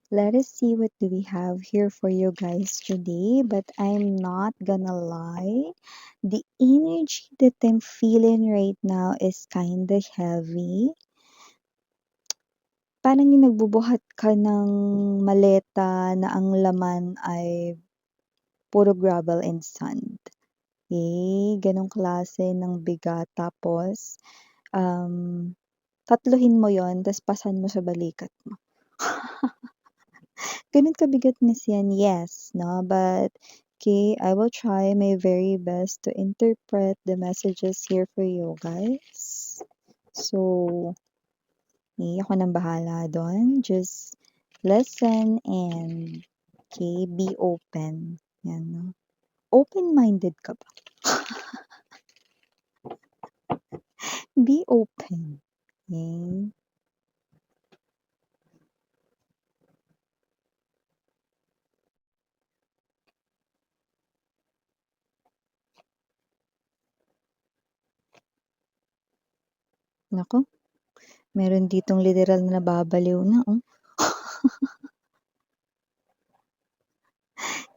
Let us see what do we have here for you guys today. But I'm not gonna lie, the energy that I'm feeling right now is kinda heavy. Parang yung nagbubuhat ka ng maleta na ang laman ay puro gravel and sand. Ganong klase ng bigat. Tapos, um, tatluhin mo yon tas pasan mo sa balikat mo. Gano'n kabigat Miss yan, yes, no? But, okay, I will try my very best to interpret the messages here for you guys. So, ako nang bahala do'n. Just listen and, okay, be open. Yan, no? Open-minded ka ba? Be open. Okay? Naku, meron ditong literal na nababaliw na, oh.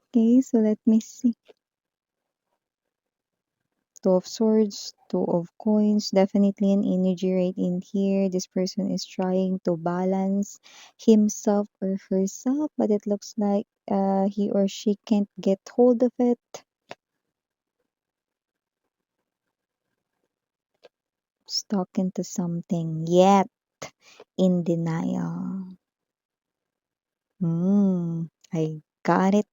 Okay, so let me see. Two of Swords, Two of Coins, definitely an energy right in here. This person is trying to balance himself or herself, but it looks like he or she can't get hold of it. Stuck into something, yet in denial. I got it.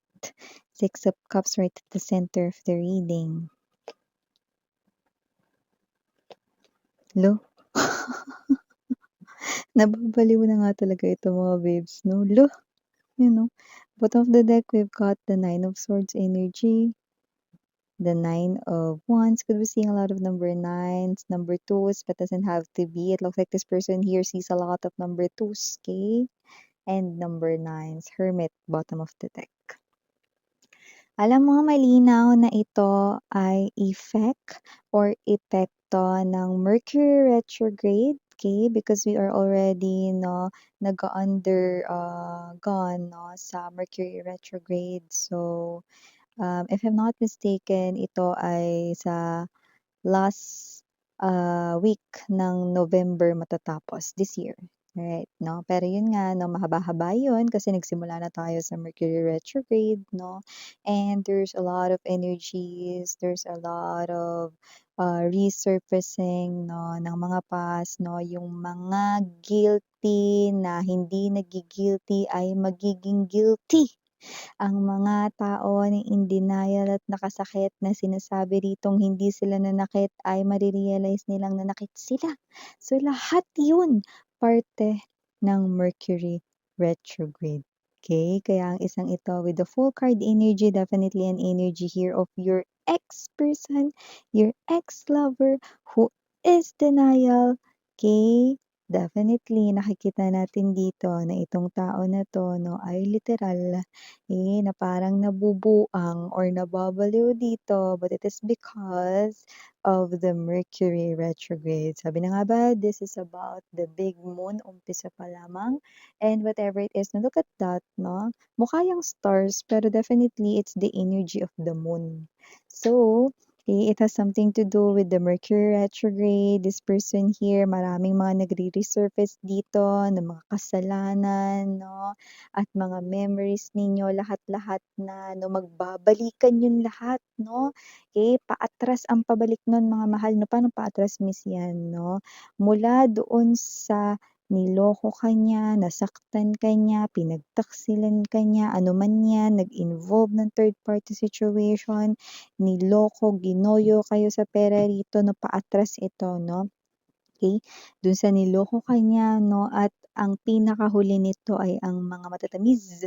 Six of Cups right at the center of the reading. Lo? Nababaliw na nga talaga ito mga babes, no? Lo? You know, bottom of the deck, we've got the Nine of Swords energy, the Nine of Wands. Could be seeing a lot of number nines, number twos, but doesn't have to be. It looks like this person here sees a lot of number twos, okay? And number nines. Hermit, bottom of the deck. Alam mo, malinaw na ito ay effect or epekto ng Mercury retrograde, okay? Because we are already, no, nag-under gone, no, sa Mercury retrograde. So, if I'm not mistaken, ito ay sa last week ng November matatapos this year. Right, no? Pero yun nga, no, mahaba-haba yun kasi nagsimula na tayo sa Mercury retrograde, no? And there's a lot of energies, there's a lot of resurfacing, no, ng mga past, no? Yung mga guilty na hindi nagigilty ay magiging guilty. Ang mga tao na in denial at nakasakit na sinasabi ritong hindi sila nanakit ay mare-realize nilang nanakit sila. So lahat yun parte ng Mercury retrograde. Okay? Kaya ang isang ito with the full card energy, definitely an energy here of your ex-person, your ex-lover who is denial. Okay? Definitely, nakikita natin dito na itong tao na to, no, ay literal na parang nabubuang or nababaliw dito, but it is because of the Mercury retrograde. Sabi na nga ba, this is about the big moon, umpisa pa lamang, and whatever it is, now look at that, no? Mukha yung stars, pero definitely it's the energy of the moon. So, it has something to do with the Mercury retrograde. This person here, maraming mga nagre-resurface dito ng mga kasalanan, no? At mga memories ninyo, lahat-lahat na, no, magbabalikan yun lahat, no? Paatras ang pabalik nun mga mahal, no? Paano paatras, miss yan, no? Mula doon sa niloko ka niya, nasaktan ka niya, pinagtaksilan ka niya, ano man yan, nag-involve ng third party situation, niloko, ginoyo kayo sa pera rito, no? Paatras ito, no? Okay, dun sa niloko ka niya, no, at ang pinakahuli nito ay ang mga matatamis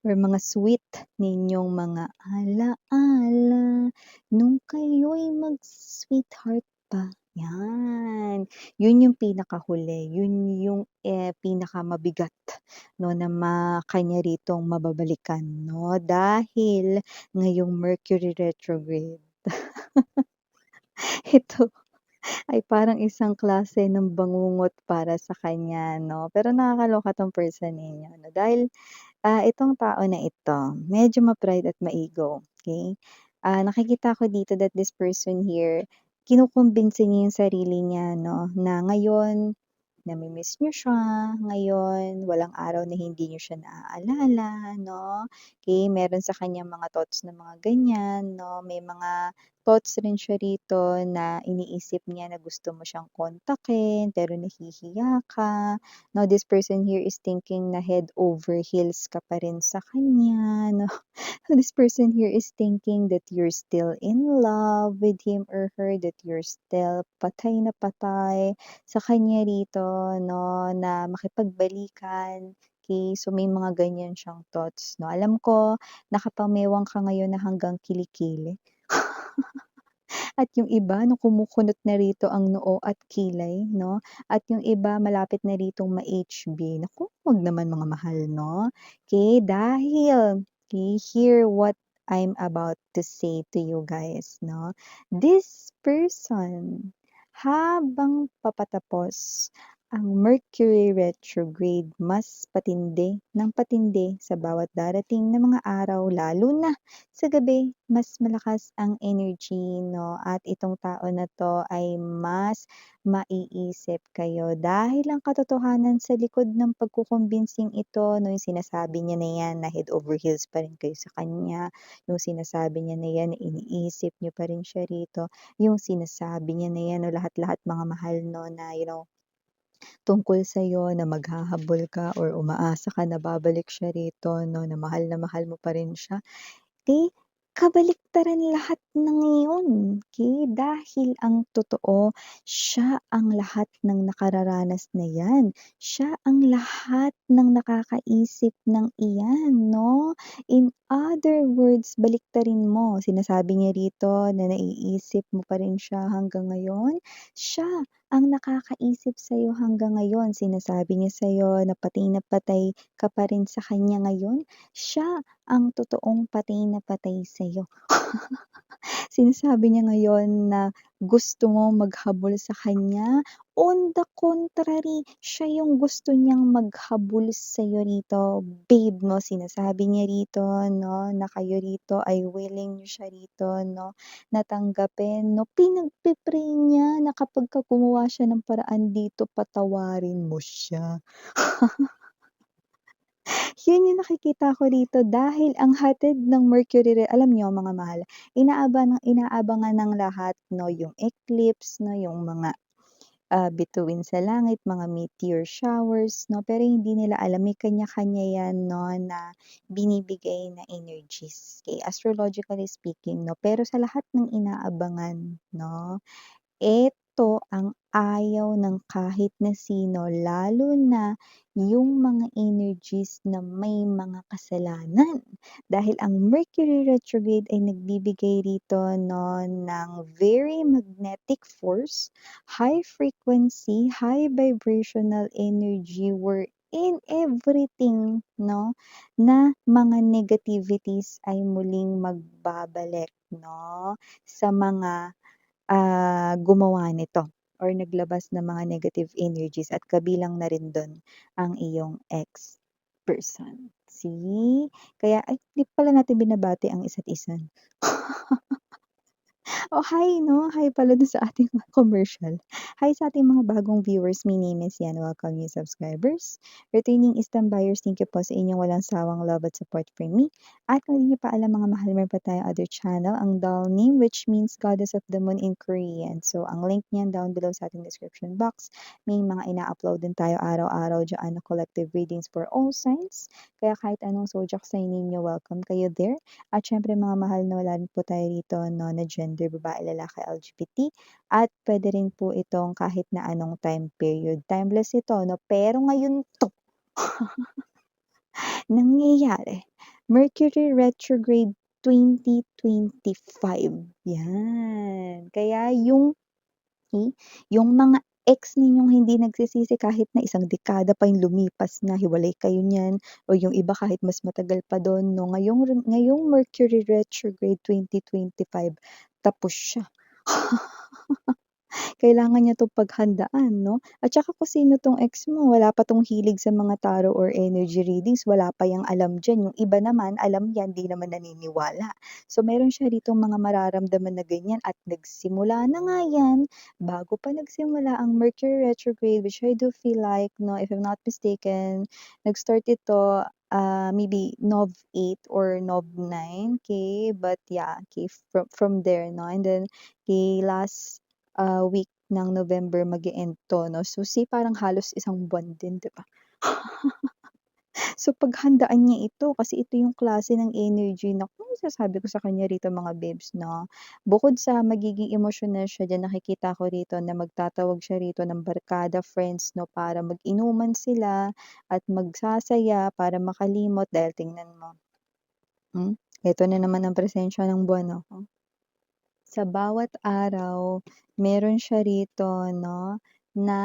or mga sweet ninyong mga ala-ala nung kayo'y mag-sweetheart pa. Yan. Yun yung pinakahuli. Yun yung pinakamabigat, no, na kanya ritong mababalikan, no? Dahil ngayong Mercury retrograde. Ito. ay parang isang klase ng bangungot para sa kanya 'no. Pero nakakaloka 'tong person ninyo 'no, dahil, itong tao na ito medyo ma-pride at ma-ego, okey? Nakikita ko dito that this person here, kinukumbinsi niya yung sarili niya 'no, na ngayon nami-miss niyo siya, ngayon walang araw na hindi niyo siya naaalala 'no. Okay, meron sa kanyang mga thoughts na mga ganyan 'no, may mga thoughts rin siya rito na iniisip niya na gusto mo siyang kontakin pero nahihiya ka 'no. This person here is thinking na head over heels ka pa rin sa kanya 'no. This person here is thinking that you're still in love with him or her, that you're still patay na patay sa kanya rito 'no, na makipagbalikan. Okay, so may mga ganyan siyang thoughts 'no. Alam ko nakapamewang ka ngayon na hanggang kilikili. At yung iba 'no, kumukunot na rito ang noo at kilay 'no, at yung iba malapit na ritong ma-HB. Naku, wag naman mga mahal 'no. Okay, dahil okay, hear what I'm about to say to you guys 'no. This person, habang papatapos ang Mercury retrograde, mas patindi ng patindi sa bawat darating na mga araw lalo na sa gabi mas malakas ang energy 'no, at itong tao na 'to ay mas maiisip kayo dahil ang katotohanan sa likod ng pagkukumbinsing ito 'no, yung sinasabi niya na 'yan na head over heels pa rin kayo sa kanya, yung sinasabi niya na 'yan na iniisip niyo pa rin siya rito, yung sinasabi niya na 'yan 'no, lahat-lahat mga mahal 'no, na tungkol sa'yo na maghahabol ka or umaasa ka na babalik siya rito 'no, na mahal mo pa rin siya. 'Di, kabaliktaran lahat ng iyon, 'key. Dahil ang totoo, siya ang lahat ng nakararanas na 'yan. Siya ang lahat ng nakakaisip ng iyan 'no. In other words, baliktarin mo, sinasabi niya rito na naiisip mo pa rin siya hanggang ngayon. Siya ang nakakaisip sa'yo hanggang ngayon, sinasabi niya sa'yo na patay ka pa rin sa kanya ngayon. Siya ang totoong patay na patay sa'yo. Sinasabi niya ngayon na gusto mo maghabol sa kanya, on the contrary, siya yung gusto niyang maghabol sa'yo rito. Babe 'no, sinasabi niya rito 'no, na kayo rito ay willing niyo siya rito 'no, na tanggapin 'no. Pinagpe-pray niya na kapagka gumawa siya ng paraan dito, patawarin mo siya. Yun yung nakikita ko rito dahil ang hatid ng Mercury alam niyo mga mahal, inaabangan ng lahat 'no, yung eclipse 'no, yung mga, bituin sa langit, mga meteor showers 'no, pero hindi nila alam may kanya-kanya yan 'no, na binibigay na energies, okay, astrologically speaking 'no. Pero sa lahat ng inaabangan 'no, eto ang ayaw ng kahit na sino lalo na yung mga energies na may mga kasalanan. Dahil ang Mercury retrograde ay nagbibigay rito 'no ng very magnetic force, high frequency, high vibrational energy wherein everything 'no, na mga negativities ay muling magbabalik 'no, sa mga gumawa nito or naglabas ng mga negative energies at kabilang na rin dun ang iyong ex-person. See? Kaya ay di pala natin binabati ang isa't isa. Oh, hi 'no, hi pala dun sa ating mga commercial. Hi sa ating mga bagong viewers, my name is Yan, welcome new subscribers. Returning Eastern buyers, thank you po sa inyong walang sawang love at support for me. At kung hindi niyo pa alam mga mahal, meron pa tayong other channel, ang doll name which means Goddess of the Moon in Korean. So ang link niyan down below sa ating description box. May mga ina-upload din tayo araw-araw diyan na collective readings for all signs. Kaya kahit anong zodiac sign ninyo, welcome kayo there. At syempre mga mahal na wala rin po tayo rito 'no, na gender, babae, lalaki, LGBT at puwede rin po itong kahit na anong time period. Timeless ito 'no, pero ngayon 'to nangyayari. Mercury retrograde 2025, 'yan. Kaya yung mga ex ninyong hindi nagsisisi kahit na isang dekada pa yung lumipas na, hiwalay kayo niyan o yung iba kahit mas matagal pa dun 'no, ngayong Mercury retrograde 2025 tapos siya. kailangan niya 'tong paghandaan 'no? At saka kung sino 'tong ex mo, wala pa 'tong hilig sa mga tarot or energy readings, wala pa yang alam diyan. Yung iba naman alam yan, 'di naman naniniwala. So, meron siya ditong mga mararamdaman na ganyan at nagsimula na nga yan bago pa nagsimula ang Mercury retrograde, which I do feel like 'no, if I'm not mistaken, nag-start ito, maybe Nov 8 or Nov 9, okay? But yeah, okay, from there 'no, and then okay, last week ng November mag-e-end 'to 'no. So, say parang halos isang buwan din, 'di ba? So, paghandaan niya ito kasi ito yung klase ng energy na kung sasabi ko sa kanya rito mga babes 'no, bukod sa magiging emosyonal siya diyan, nakikita ko rito na magtatawag siya rito ng barkada, friends 'no, para mag-inuman sila at magsasaya para makalimot dahil tingnan mo, eto na naman ang presensya ng buwan, oh. Sa bawat araw meron siya rito 'no, na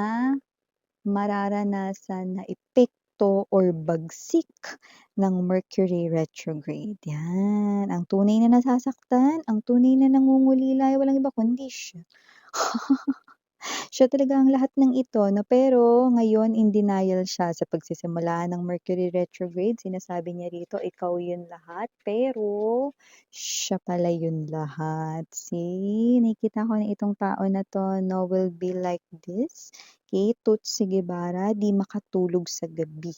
mararanasan na epekto or bagsik ng Mercury retrograde, 'yan. Ang tunay na nasasaktan, ang tunay na nangungulila ay walang iba kundi siya. Siya talaga ang lahat ng ito 'no, pero ngayon in denial siya sa pagsisimula ng Mercury retrograde. Sinasabi niya rito, ikaw yun lahat, pero siya pala yun lahat. See, nakikita ko na itong tao na 'to 'no, will be like this, okay, Tutsi Guevara, 'di makatulog sa gabi.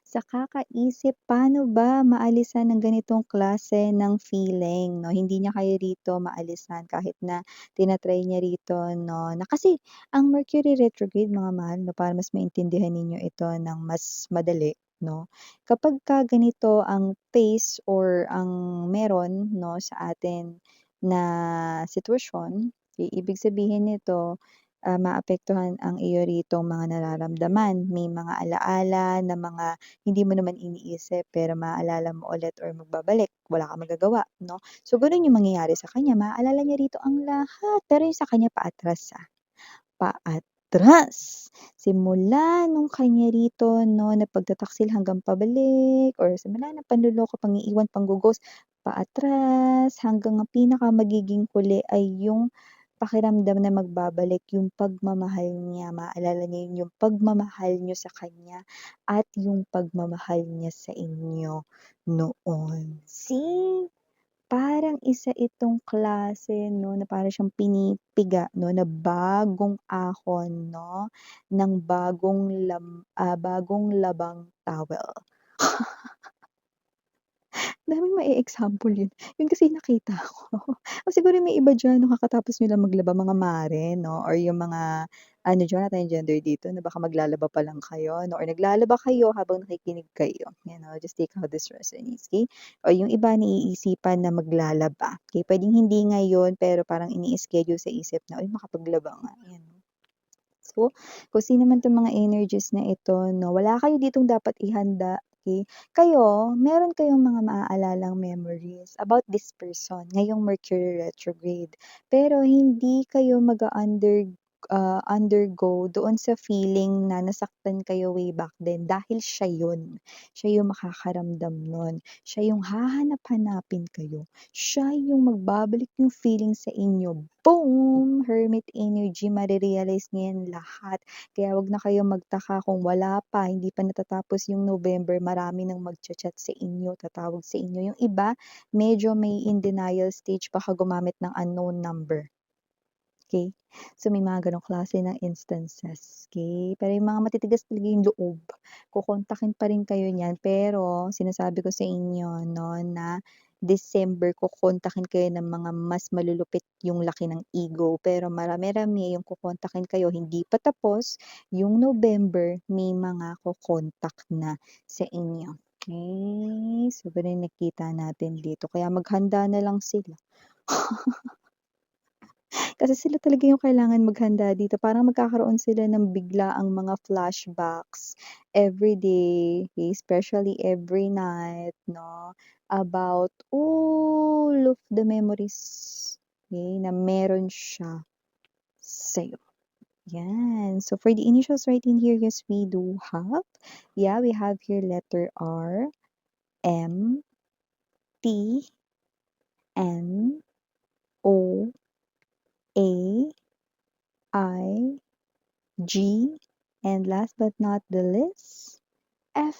Sa kakaisip, paano ba maalisan ng ganitong klase ng feeling 'no, hindi niya kayo rito maalisan kahit na niya rito 'no, na kasi ang Mercury retrograde mga mahal 'no, para mas maintindihan ninyo ito ng mas madali 'no, kapagka ganito ang phase or ang meron 'no, sa atin na sitwasyon, ibig sabihin nito, maapektuhan ang iyo ritong mga nararamdaman. May mga ala-ala na mga hindi mo naman iniisip pero maaalala mo ulit or magbabalik, wala kang magagawa 'no. So, gano'n yung mangyayari sa kanya, maaalala niya rito ang lahat, pero yung sa kanya paatras, paatras. Simula nung kanya rito 'no, na pagtataksil hanggang pabalik or simula ng panloloko, pang-iiwan, panggo-ghost, paatras hanggang ang pinaka magiging huli ay yung pakiramdam na magbabalik yung pagmamahal niya, maaalala niya yun, yung pagmamahal niyo sa kanya at yung pagmamahal niya sa inyo noon. See? Parang isa itong klase 'no, na para siyang pinipiga 'no, na bagong ahon 'no, ng bagong labang towel. Daming mae-example yun. Yun kasi yung nakita ko. O siguro may iba diyan 'no, kakatapos niyo lang maglaba mga mare 'no, or yung mga ano diyan, wala tayong gender dito na baka maglalaba pa lang kayo 'no, or naglalaba kayo habang nakikinig kayo, you know, just take how this resonates, okey? O yung iba naiisipan na maglalaba, okey? Puwedeng hindi ngayon pero parang ini-schedule sa isip na, "Uy, makapaglaba nga." Ayan. So, kung sino man 'tong mga energies na ito 'no, wala kayo ditong dapat ihanda, okey? Kayo, meron kayong mga maaalalang memories about this person ngayong Mercury retrograde. Pero hindi kayo undergo doon sa feeling na nasaktan kayo way back then dahil siya yun. Siya yung makakaramdam nun, siya yung hahanap-hanapin kayo, siya yung magbabalik yung feeling sa inyo. Boom! Hermit energy, mare-realize niyo yan lahat. Kaya wag na kayong magtaka kung wala pa, hindi pa natatapos yung November, marami ng magcha-chat sa inyo, tatawag sa inyo. Yung iba, medyo may in denial stage, baka gumamit ng unknown number. Okay? So, may mga gano'ng klase ng instances, okay? Pero yung mga matitigas talaga yung loob, kokontakin pa rin kayo niyan, pero sinasabi ko sa inyo 'no, na December kokontakin kayo ng mga mas malulupit yung laki ng ego, pero marami-rami yung kokontakin kayo, hindi pa tapos yung November, may mga kokontak na sa inyo, okay? So, gano'n yung nakita natin dito, kaya maghanda na lang sila. Kasi sila talaga yung kailangan maghanda dito, parang magkakaroon sila ng biglaang mga flashbacks everyday, especially every night 'no, about all of the memories, okey, na meron siya sa'yo. Yan. So, for the initials right in here, yes, we do have, yeah, we have here letter R, M, T, N, O, A, G, and last but not the least, F.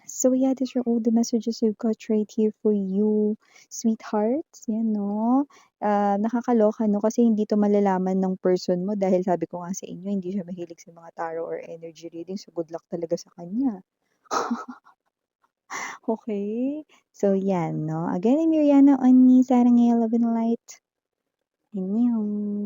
So yeah, these are all the messages we've got right here for you, sweethearts. Yan, no? Nakakaloka, no? Kasi hindi to malalaman ng person mo dahil sabi ko nga sa inyo, hindi siya mahilig sa mga tarot or energy reading. So good luck talaga sa kanya. Okay? So yan, no? Again, I'm Miriana Onni, Sarang Love and Light. Annyeong.